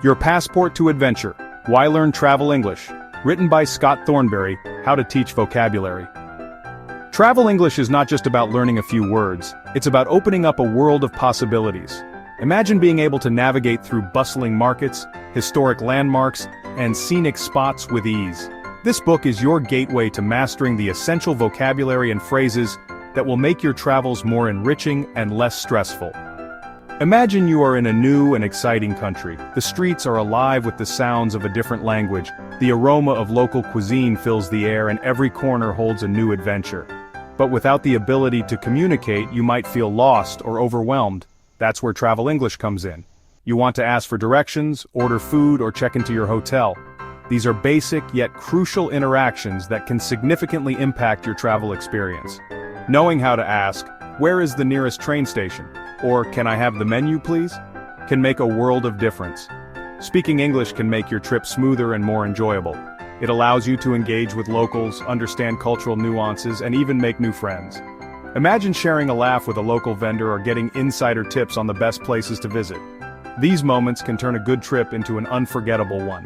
Your Passport to Adventure, Why Learn Travel English, written by Scott Thornberry, How to Teach Vocabulary. Travel English is not just about learning a few words, it's about opening up a world of possibilities. Imagine being able to navigate through bustling markets, historic landmarks, and scenic spots with ease. This book is your gateway to mastering the essential vocabulary and phrases that will make your travels more enriching and less stressful. Imagine you are in a new and exciting country. The streets are alive with the sounds of a different language, the aroma of local cuisine fills the air, and every corner holds a new adventure. But without the ability to communicate, you might feel lost or overwhelmed. That's where Travel English comes in. You want to ask for directions, order food, or check into your hotel. These are basic yet crucial interactions that can significantly impact your travel experience. Knowing how to ask, "Where is the nearest train station?" or "Can I have the menu, please?" can make a world of difference. Speaking English can make your trip smoother and more enjoyable. It allows you to engage with locals, understand cultural nuances, and even make new friends. Imagine sharing a laugh with a local vendor or getting insider tips on the best places to visit. These moments can turn a good trip into an unforgettable one.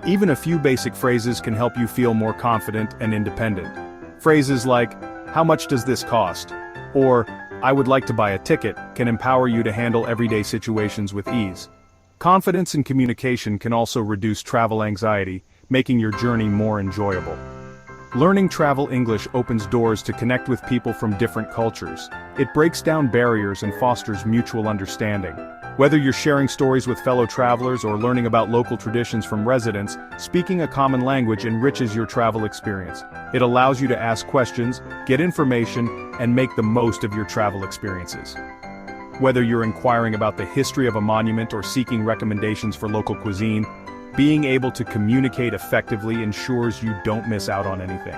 Even a few basic phrases can help you feel more confident and independent. Phrases like, "How much does this cost?" or "I would like to buy a ticket," can empower you to handle everyday situations with ease. Confidence in communication can also reduce travel anxiety, making your journey more enjoyable. Learning Travel English opens doors to connect with people from different cultures. It breaks down barriers and fosters mutual understanding. Whether you're sharing stories with fellow travelers or learning about local traditions from residents, speaking a common language enriches your travel experience. It allows you to ask questions, get information, and make the most of your travel experiences. Whether you're inquiring about the history of a monument or seeking recommendations for local cuisine, being able to communicate effectively ensures you don't miss out on anything.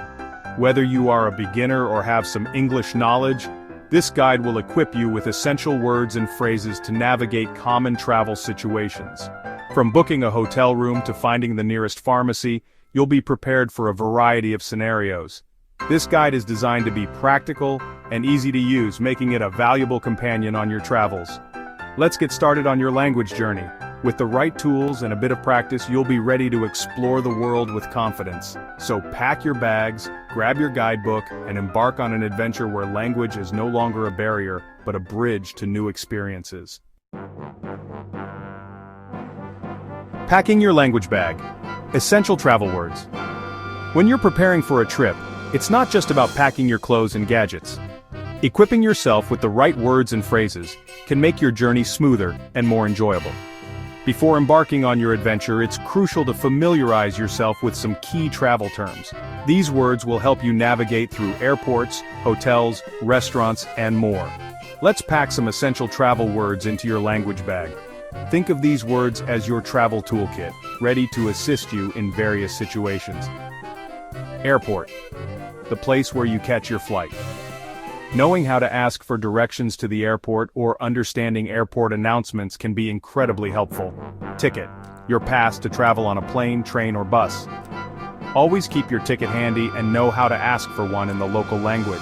Whether you are a beginner or have some English knowledge, this guide will equip you with essential words and phrases to navigate common travel situations. From booking a hotel room to finding the nearest pharmacy, you'll be prepared for a variety of scenarios. This guide is designed to be practical and easy to use, making it a valuable companion on your travels. Let's get started on your language journey. With the right tools and a bit of practice, you'll be ready to explore the world with confidence. So pack your bags, grab your guidebook, and embark on an adventure where language is no longer a barrier, but a bridge to new experiences. Packing your language bag. Essential travel words. When you're preparing for a trip, it's not just about packing your clothes and gadgets. Equipping yourself with the right words and phrases can make your journey smoother and more enjoyable. Before embarking on your adventure, it's crucial to familiarize yourself with some key travel terms. These words will help you navigate through airports, hotels, restaurants, and more. Let's pack some essential travel words into your language bag. Think of these words as your travel toolkit, ready to assist you in various situations. Airport. The place where you catch your flight. Knowing how to ask for directions to the airport or understanding airport announcements can be incredibly helpful. Ticket. Your pass to travel on a plane, train, or bus. Always keep your ticket handy and know how to ask for one in the local language.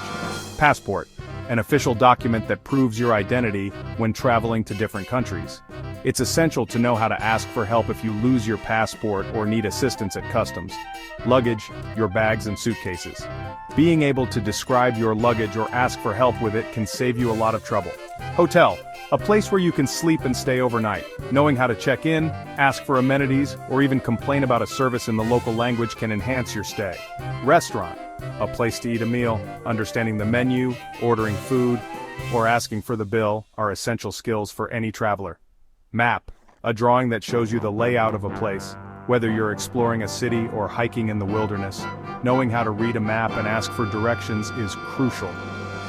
Passport. An official document that proves your identity when traveling to different countries. It's essential to know how to ask for help if you lose your passport or need assistance at customs. Luggage. Your bags and suitcases. Being able to describe your luggage or ask for help with it can save you a lot of trouble. Hotel. A place where you can sleep and stay overnight. Knowing how to check in, ask for amenities, or even complain about a service in the local language can enhance your stay. Restaurant. A place to eat a meal. Understanding the menu, ordering food, or asking for the bill are essential skills for any traveler. Map. A drawing that shows you the layout of a place. Whether you're exploring a city or hiking in the wilderness, knowing how to read a map and ask for directions is crucial.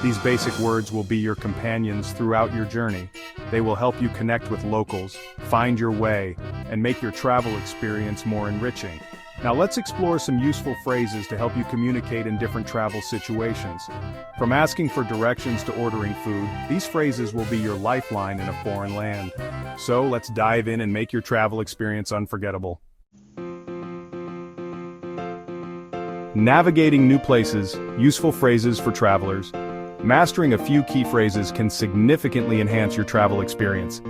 These basic words will be your companions throughout your journey. They will help you connect with locals, find your way, and make your travel experience more enriching. Now let's explore some useful phrases to help you communicate in different travel situations. From asking for directions to ordering food, these phrases will be your lifeline in a foreign land. So let's dive in and make your travel experience unforgettable. Navigating new places, useful phrases for travelers. Mastering a few key phrases can significantly enhance your travel experience.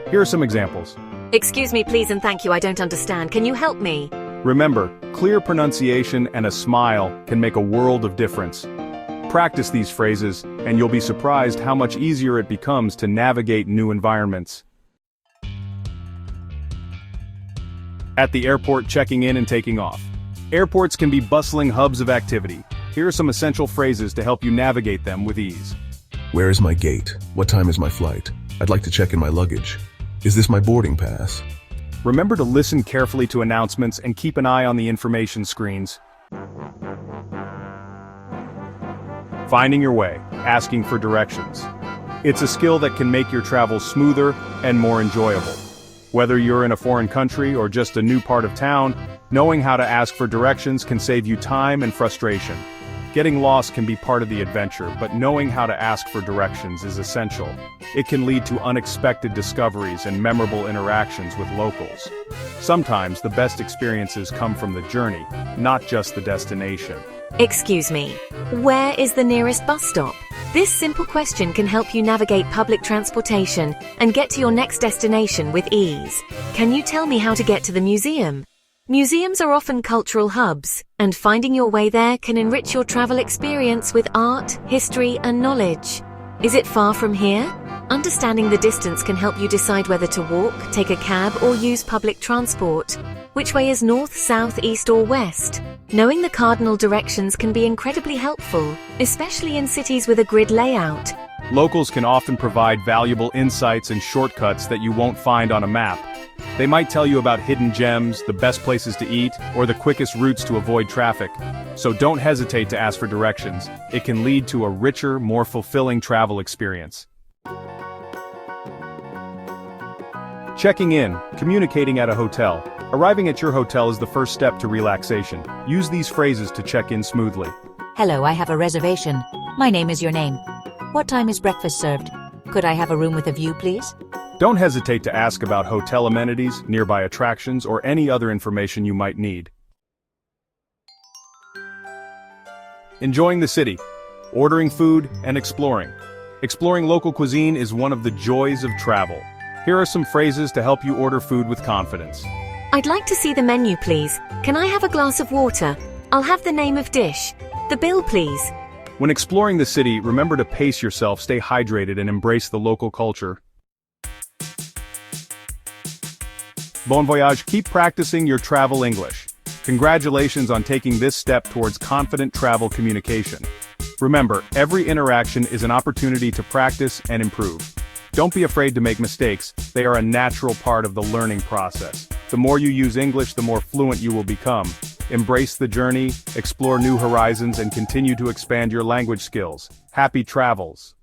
Here are some examples. Excuse me, please, and thank you. I don't understand. Can you help me? Remember, clear pronunciation and a smile can make a world of difference. Practice these phrases, and you'll be surprised how much easier it becomes to navigate new environments. At the airport, checking in and taking off. Airports can be bustling hubs of activity. Here are some essential phrases to help you navigate them with ease. Where is my gate? What time is my flight? I'd like to check in my luggage. Is this my boarding pass? Remember to listen carefully to announcements and keep an eye on the information screens. Finding your way, asking for directions. It's a skill that can make your travel smoother and more enjoyable. Whether you're in a foreign country or just a new part of town, knowing how to ask for directions can save you time and frustration. Getting lost can be part of the adventure, but knowing how to ask for directions is essential. It can lead to unexpected discoveries and memorable interactions with locals. Sometimes the best experiences come from the journey, not just the destination. Excuse me, where is the nearest bus stop? This simple question can help you navigate public transportation and get to your next destination with ease. Can you tell me how to get to the museum? Museums are often cultural hubs, and finding your way there can enrich your travel experience with art, history, and knowledge. Is it far from here? Understanding the distance can help you decide whether to walk, take a cab, or use public transport. Which way is north, south, east, or west? Knowing the cardinal directions can be incredibly helpful, especially in cities with a grid layout. Locals can often provide valuable insights and shortcuts that you won't find on a map. They might tell you about hidden gems, the best places to eat, or the quickest routes to avoid traffic. So don't hesitate to ask for directions. It can lead to a richer, more fulfilling travel experience. Checking in, communicating at a hotel. Arriving at your hotel is the first step to relaxation. Use these phrases to check in smoothly. Hello, I have a reservation. My name is your name. What time is breakfast served? Could I have a room with a view, please? Don't hesitate to ask about hotel amenities, nearby attractions, or any other information you might need. Enjoying the city, ordering food, and exploring. Exploring local cuisine is one of the joys of travel. Here are some phrases to help you order food with confidence. I'd like to see the menu, please. Can I have a glass of water? I'll have the name of dish. The bill, please. When exploring the city, remember to pace yourself, stay hydrated, and embrace the local culture. Bon voyage, keep practicing your travel English. Congratulations on taking this step towards confident travel communication. Remember, every interaction is an opportunity to practice and improve. Don't be afraid to make mistakes, they are a natural part of the learning process. The more you use English, the more fluent you will become. Embrace the journey, explore new horizons, and continue to expand your language skills. Happy travels!